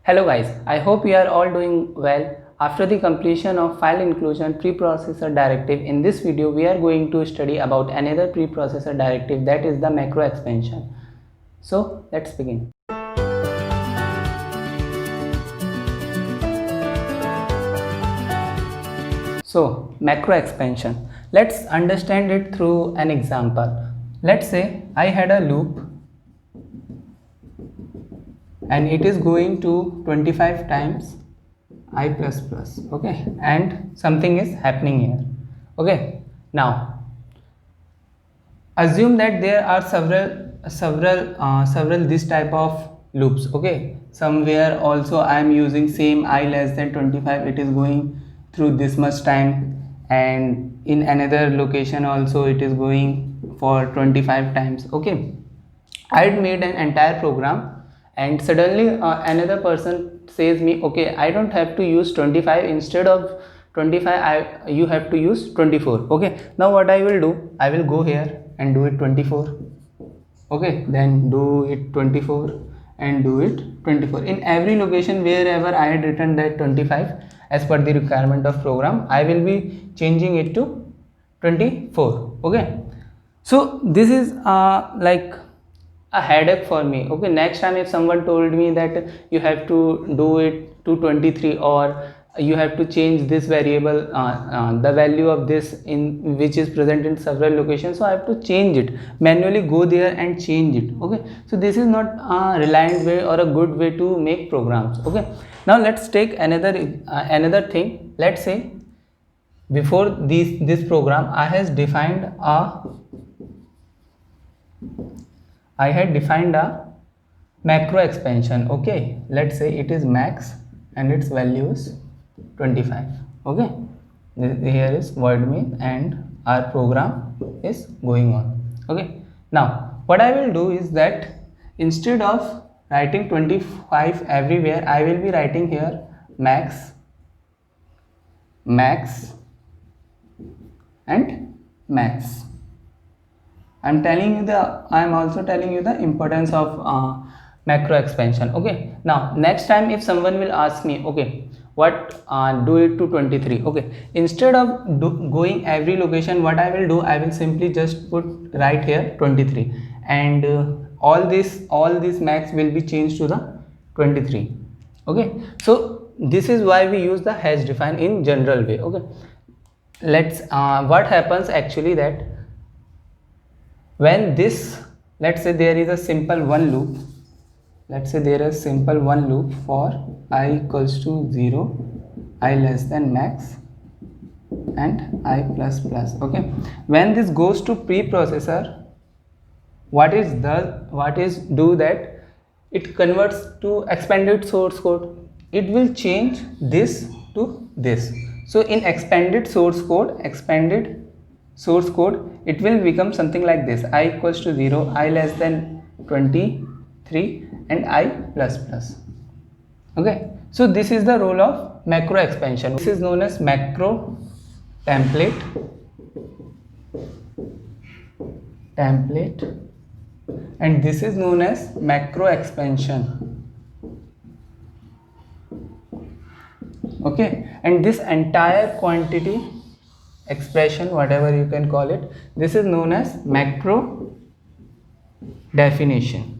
Hello guys, I hope you are all doing well. After the completion of file inclusion preprocessor directive, in this video we are going to study about another preprocessor directive, that is the macro expansion. So let's begin. So macro expansion, let's understand it through an example. Let's say I had a loop and it is going to 25 times I plus plus, okay, and something is happening here. Okay, now assume that there are several this type of loops. Okay, somewhere also I am using same I less than 25, it is going through this much time, and in another location also it is going for 25 times. Okay, I had made an entire program and suddenly another person says me, okay, I don't have to use 25, instead of 25 you have to use 24. Okay, now what I will do, I will go here and do it 24. Okay, then do it 24 and do it 24 in every location wherever I had written that 25 as per the requirement of program. I will be changing it to 24. Okay, so this is like a headache for me. Okay, next time if someone told me that you have to do it to 23, or you have to change this variable, the value of this in which is present in several locations, so I have to change it manually, go there and change it. Okay, so this is not a reliant way or a good way to make programs. Okay, now let's take another thing. Let's say before this program I had defined a macro expansion. Okay, let's say it is max and its value is 25. Okay, here is void main and our program is going on. Okay, now what I will do is that instead of writing 25 everywhere, I will be writing here max and max. I am also telling you the importance of macro expansion. Okay, now next time if someone will ask me, okay, what do it to 23. Okay, instead of going every location, what I will do, I will simply just put right here 23, and all this max will be changed to the 23. Okay, so this is why we use the hash define in general way. Okay, let's what happens actually, that when this, let's say there is a simple one loop, for I equals to 0, I less than max and I plus plus. Okay, when this goes to preprocessor, what is do that it converts to expanded source code. It will change this to this. So in expanded source code, it will become something like this: I equals to 0, I less than 23 and I plus plus. Okay, so this is the role of macro expansion. This is known as macro template, and this is known as macro expansion. Okay, and this entire quantity expression, whatever you can call it, this is known as macro definition.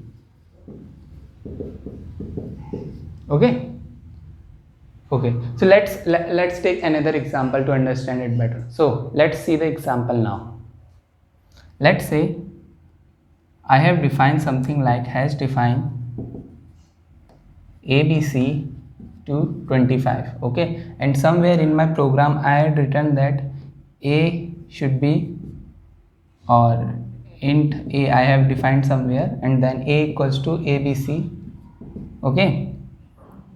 Okay, so let's take another example to understand it better. So let's see the example now. Let's say I have defined something like hash define ABC to 25. Okay, and somewhere in my program I had written that A should be, or int A I have defined somewhere, and then A equals to ABC. Okay,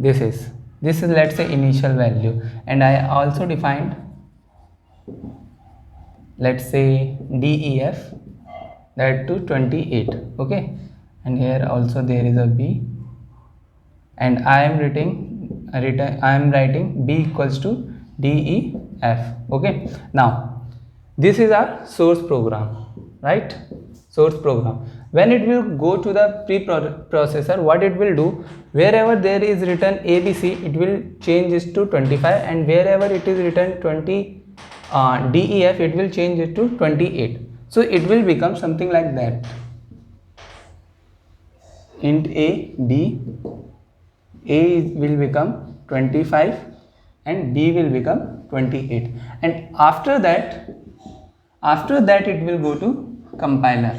this is let's say initial value, and I also defined, let's say DEF, that to 28. Okay, and here also there is a B, and I am writing B equals to DEF. Okay, now this is our source program, right? When it will go to the preprocessor, what it will do, wherever there is written ABC, it will change it to 25, and wherever it is written 20 DEF, it will change it to 28. So it will become something like that. Int A, B, A will become 25 and B will become 28, and after that it will go to compiler.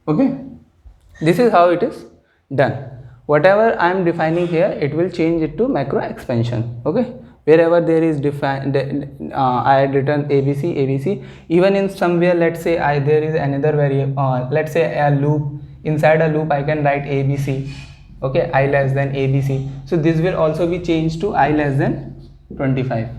Okay, this is how it is done. Whatever I am defining here, it will change it to macro expansion. Okay, wherever there is I had written ABC, even in somewhere, let's say there is another variable, let's say a loop. Inside a loop I can write ABC. Okay, I less than ABC, so this will also be changed to I less than 25.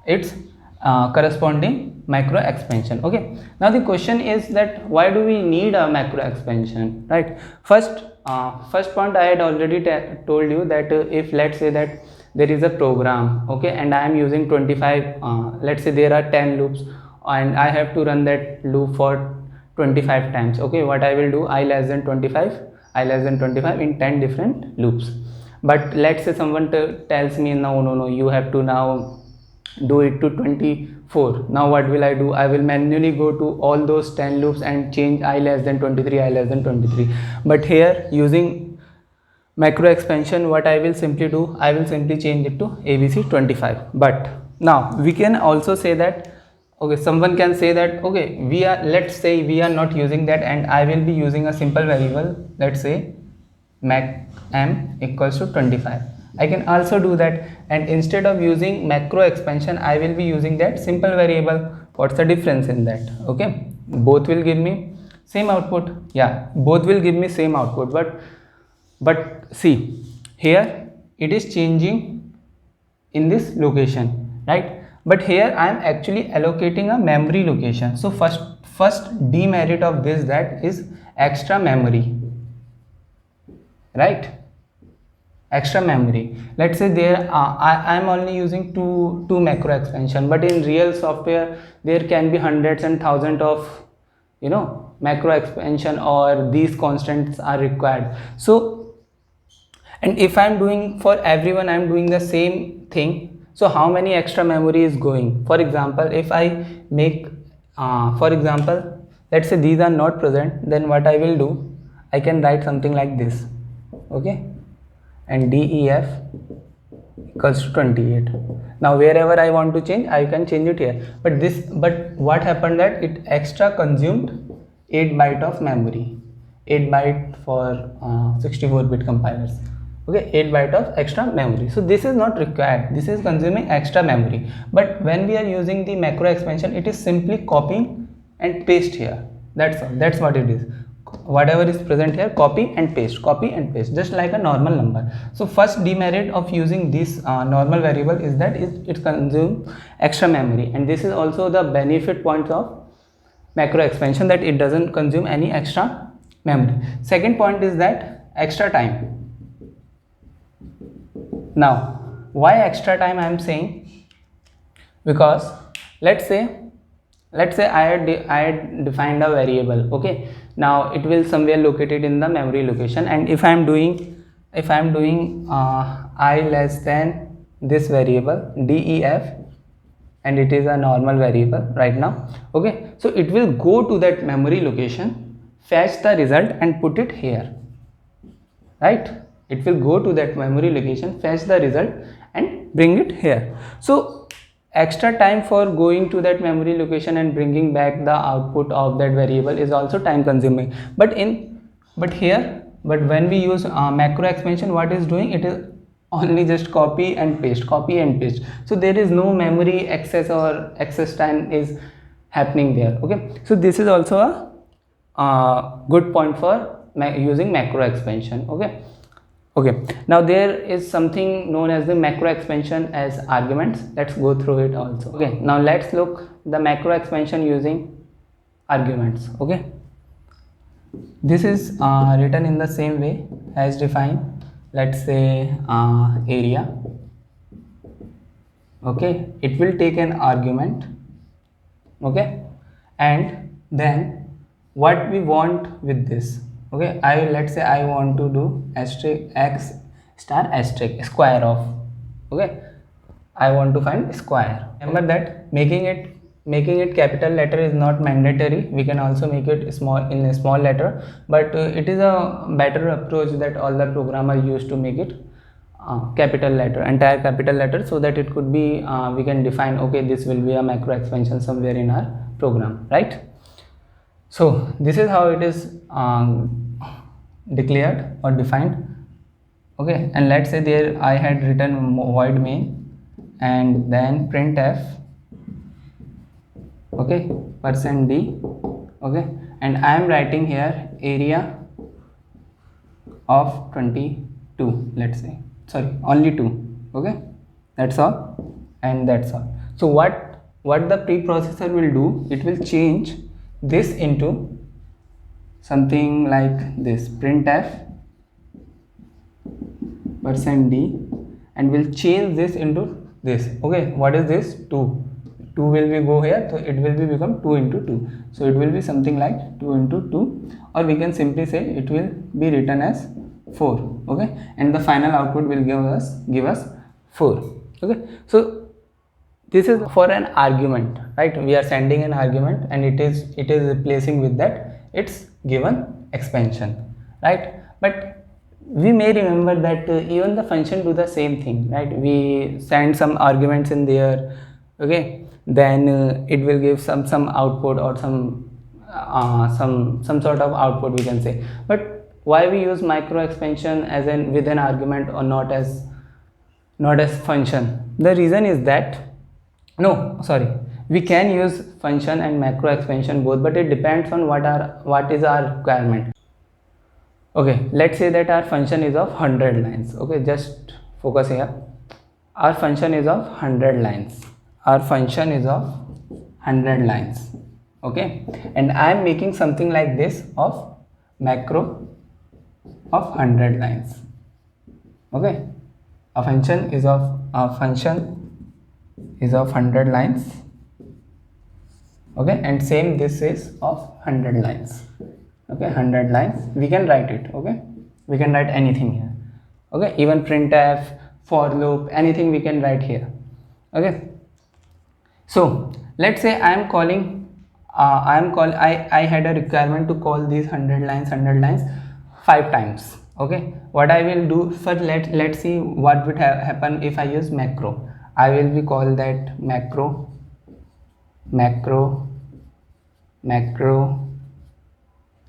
It's corresponding macro expansion. Okay, now the question is that why do we need a macro expansion, right? First point, I had already told you that if let's say that there is a program, okay, and I am using 25, let's say there are 10 loops and I have to run that loop for 25 times. Okay, what I will do, I less than 25 in 10 different loops. But let's say someone tells me no, you have to now do it to 24. Now what will I do? I will manually go to all those 10 loops and change I less than 23. But here, using macro expansion, what I will simply do, I will simply change it to ABC 25. But now we can also say that, okay, someone can say that, okay, let's say we are not using that and I will be using a simple variable, let's say mac m equals to 25. I can also do that, and instead of using macro expansion, I will be using that simple variable. What's the difference in that? Okay, both will give me same output. Yeah, both will give me same output, but see here it is changing in this location, right? But here I am actually allocating a memory location. So first demerit of this, that is extra memory, right? Extra memory. Let's say there I am only using two macro expansion, but in real software there can be hundreds and thousands of macro expansion, or these constants are required. So, and if I am doing for everyone, I am doing the same thing, so how many extra memory is going? For example, if I make for example, let's say these are not present, then what I will do, I can write something like this. Okay, and DEF equals to 28. Now wherever I want to change, I can change it here. But what happened, that it extra consumed 8 byte of memory, 8 byte for 64-bit compilers. Okay, 8 byte of extra memory. So this is not required. This is consuming extra memory. But when we are using the macro expansion, it is simply copying and paste here. That's all. That's what it is. Whatever is present here, copy and paste, just like a normal number. So first demerit of using this normal variable is that it consumes extra memory, and this is also the benefit point of macro expansion, that it doesn't consume any extra memory. Second point is that extra time. Now why extra time I am saying? Because let's say I had defined a variable. Okay, now it will somewhere located in the memory location, and if I am doing I less than this variable DEF, and it is a normal variable right now. Okay, so it will go to that memory location, fetch the result and put it here, right? It will go to that memory location, fetch the result and bring it here. So extra time for going to that memory location and bringing back the output of that variable is also time consuming. But when we use macro expansion, what is doing, it is only just copy and paste. So there is no memory access or access time is happening there. Okay, so this is also a good point for using macro expansion. Okay, now there is something known as the macro expansion as arguments. Let's go through it also. Okay, now let's look the macro expansion using arguments. Okay, this is written in the same way as defined. Let's say area. Okay, it will take an argument. Okay, and then what we want with this. Okay, let's say I want to do asterisk x star asterisk square of, okay, I want to find square. Remember that making it capital letter is not mandatory. We can also make it small in a small letter, but it is a better approach that all the programmer use to make it capital letter, entire capital letter, so that it could be we can define, okay, this will be a macro expansion somewhere in our program, right? So this is how it is declared or defined. Okay, and let's say there I had written void main and then printf, okay, %d, okay, and I am writing here area of 22, let's say, sorry, only 2, okay, that's all, and that's all. So what the preprocessor will do, it will change this into something like this, printf %d, and will change this into this. Okay, what is this? 2 will be go here, so it will be become 2 into 2, so it will be something like 2 into 2, or we can simply say it will be written as 4, okay, and the final output will give us 4. Okay, so this is for an argument, right? We are sending an argument and it is replacing with that its given expansion, right? But we may remember that even the function do the same thing, right? We send some arguments in there, okay, then it will give some output or some sort of output, we can say. But why we use macro expansion as an with an argument or not as function? The reason is that, no, sorry, we can use function and macro expansion both, but it depends on what is our requirement. Okay, let's say that our function is of 100 lines. Okay, just focus here. Our function is of 100 lines. Our function is of 100 lines. Okay, and I am making something like this of macro of 100 lines. Okay, a function is of 100 lines. Okay, and same this is of 100 lines. Okay, 100 lines, we can write it. Okay, we can write anything here. Okay, even printf, for loop, anything we can write here. Okay, so let's say I had a requirement to call these 100 lines 5 times. Okay, what I will do first, let's see what would happen if I use macro. I will be call that macro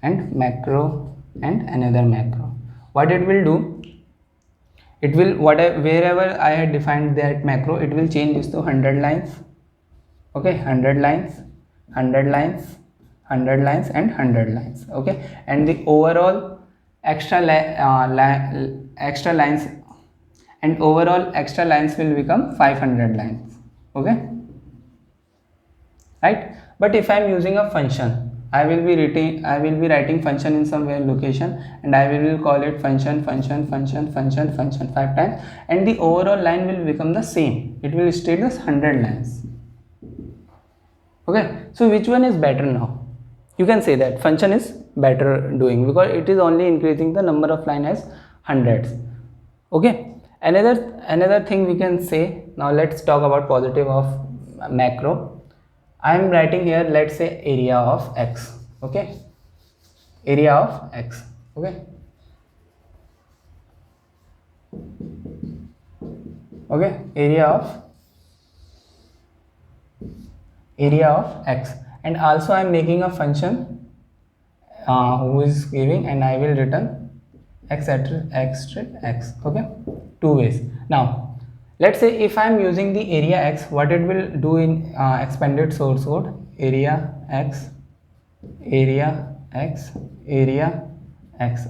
and another macro. What it will do, it will wherever I had defined that macro, it will change this to 100 lines. Okay, 100 lines, 100 lines, 100 lines and 100 lines. Okay, and the overall extra lines and overall extra lines will become 500 lines. Okay, right? But if I am using a function, I will be writing function in some location, and I will call it function 5 times, and the overall line will become the same. It will stay as 100 lines. Okay, so which one is better now? You can say that function is better doing, because it is only increasing the number of line as hundreds. Okay, another thing we can say. Now let's talk about positive of macro. I am writing here, let's say, area of x. Okay, area of x. Okay, okay, area of x, and also I am making a function who is giving, and I will return x. Okay, 2 ways. Now let's say if I am using the area x, what it will do in expanded source code, area x.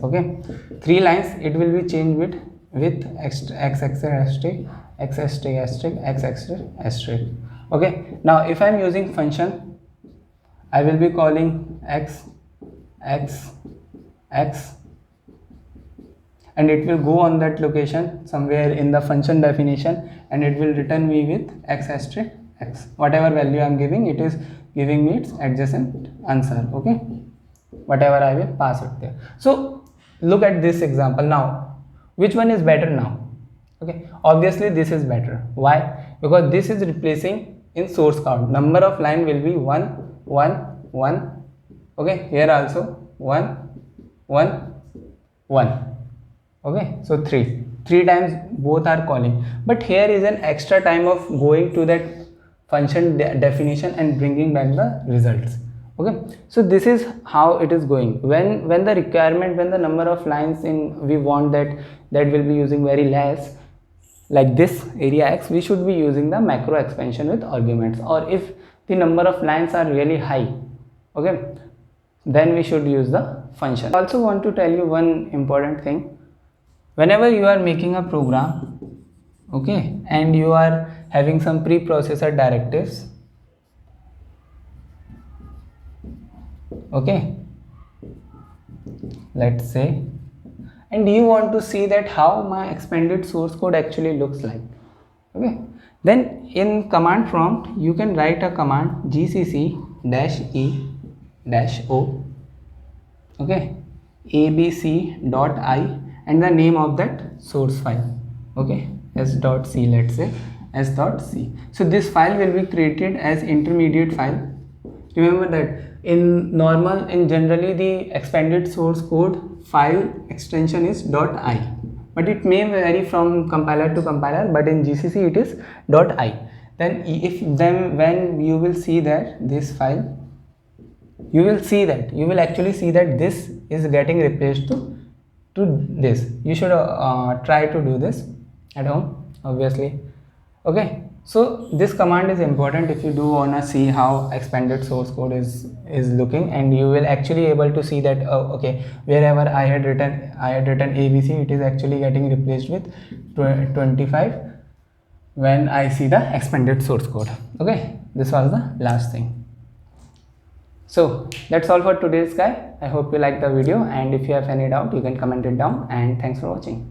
Okay, 3 lines, it will be changed with x. Okay, now if I am using function, I will be calling x, and it will go on that location somewhere in the function definition, and it will return me with x. Whatever value I am giving, it is giving me its adjacent answer. Okay, whatever I will pass it there. So look at this example now. Which one is better now? Okay, obviously this is better. Why? Because this is replacing in source count. Number of line will be 1 1 1. Okay, here also 1 1 1. Okay, so 3 times both are calling, but here is an extra time of going to that function definition and bringing back the results. Okay, so this is how it is going. When the requirement, when the number of lines in we want that will be using very less, like this area X, we should be using the macro expansion with arguments. Or if the number of lines are really high, okay, then we should use the function. I also want to tell you one important thing. Whenever you are making a program, okay, and you are having some preprocessor directives, okay, let's say, and you want to see that how my expanded source code actually looks like, okay, then in command prompt you can write a command gcc-e-o, okay, abc.i and the name of that source file, okay, s.c, let's say s.c. So this file will be created as intermediate file. Remember that in generally the expanded source code file extension is .i, but it may vary from compiler to compiler, but in GCC it is .i. Then when you will see that this file, you will actually see that this is getting replaced to this. You should try to do this at home, obviously. Okay, so this command is important if you do wanna see how expanded source code is looking, and you will actually able to see that okay, wherever I had written ABC, it is actually getting replaced with 25 when I see the expanded source code. Okay, this was the last thing. So that's all for today's guy. I hope you like the video, and if you have any doubt you can comment it down, and thanks for watching.